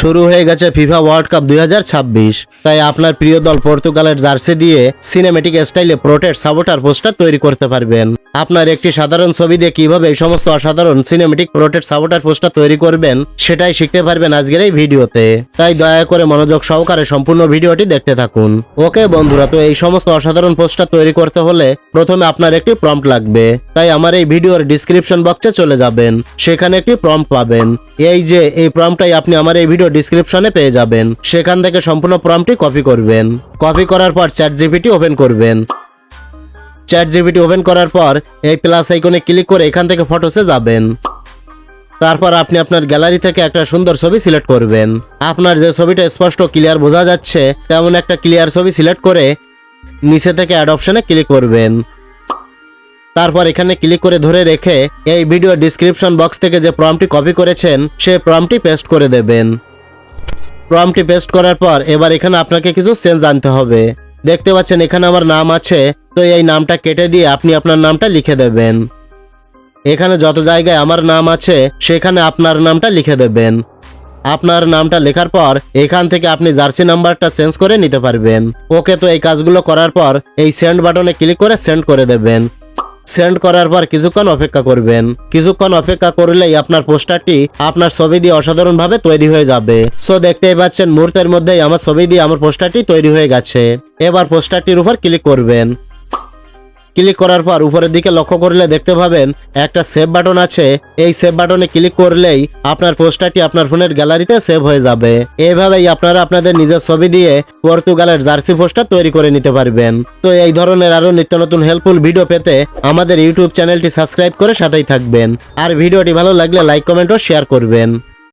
শুরু হয়ে গেছে ফিফা ওয়ার্ল্ড কাপ 2026। তাই আপনার প্রিয় দল পর্তুগালের জার্সি দিয়ে সিনেমেটিক স্টাইলে প্রোটেক্ট সাপোর্টার পোস্টার তৈরি করতে পারবেন। আপনার একটি সাধারণ ছবি দিয়ে কিভাবে এই সমস্ত অসাধারণ সিনেমেটিক প্রোটেক্ট সাপোর্টার পোস্টার তৈরি করবেন সেটাই শিখতে পারবেন আজকের এই ভিডিওতে। তাই দয়া করে মনোযোগ সহকারে সম্পূর্ণ ভিডিওটি দেখতে থাকুন। ওকে বন্ধুরা, তো এই সমস্ত অসাধারণ পোস্টার তৈরি করতে হলে প্রথমে আপনার একটি প্রম্পট লাগবে। তাই আমার এই ভিডিওর ডিসক্রিপশন বক্সে চলে যাবেন, সেখানে একটি প্রম্পট পাবেন। এই প্রম্পটটাই আপনি আমার এই ভিডিও ডিসক্রিপশনে পেয়ে যাবেন। সেখান থেকে সম্পূর্ণ প্রম্পটটি কপি করবেন। কপি করার পর চ্যাটজিপিটি ওপেন করবেন। চ্যাটজিপিটি ওপেন করার পর এই প্লাস আইকনে ক্লিক করে এখান থেকে ফটোসে যাবেন। তারপর আপনি আপনার গ্যালারি থেকে একটা সুন্দর ছবি সিলেক্ট করবেন। আপনার যে ছবিটা স্পষ্ট ক্লিয়ার বোঝা যাচ্ছে তেমন একটা ক্লিয়ার ছবি সিলেক্ট করে নিচে থেকে অ্যাড অপশনে ক্লিক করবেন। তারপর এখানে ক্লিক করে ধরে রেখে এই ভিডিও ডিসক্রিপশন বক্স থেকে যে প্রম্পটটি কপি করেছেন সেই প্রম্পটটি পেস্ট করে দেবেন। প্রম্পটটি পেস্ট করার পর এবার এখানে আপনাকে কিছু চেঞ্জ আনতে হবে। দেখতে পাচ্ছেন এখানে আমার নাম আছে, তো এই নামটা কেটে দিয়ে আপনি আপনার নামটা লিখে দেবেন। এখানে যত জায়গায় আমার নাম আছে সেখানে আপনার নামটা লিখে দেবেন। আপনার নামটা লেখার পর এখান থেকে আপনি জার্সি নাম্বারটা চেঞ্জ করে নিতে পারবেন। ওকে, তো এই কাজগুলো করার পর এই সেন্ড বাটনে ক্লিক করে সেন্ড করে দেবেন। সেন্ড করার পর কিছুক্ষণ অপেক্ষা করবেন। কিছুক্ষণ অপেক্ষা করলেই আপনার পোস্টারটি আপনার ছবি দিয়ে অসাধারণভাবে তৈরি হয়ে যাবে। সো দেখতেই পাচ্ছেন মুহূর্তের মধ্যেই আমার ছবি দিয়ে আমার পোস্টারটি তৈরি হয়ে গেছে। এবার পোস্টারটির উপর ক্লিক করবেন। ক্লিক করার পর উপরের দিকে লক্ষ্য করলে দেখতে পাবেন একটা সেভ বাটন আছে। এই সেভ বাটনে ক্লিক করলেই আপনার পোস্টারটি আপনার ফোনের গ্যালারিতে সেভ হয়ে যাবে। এইভাবেই আপনারা আপনাদের নিজের ছবি দিয়ে পর্তুগালের জার্সি পোস্টার তৈরি করে নিতে পারবেন। তো এই ধরনের আরো নিত্য নতুন হেল্পফুল ভিডিও পেতে আমাদের ইউটিউব চ্যানেলটি সাবস্ক্রাইব করে সাথেই থাকবেন। আর ভিডিওটি ভালো লাগলে লাইক, কমেন্ট ও শেয়ার করবেন।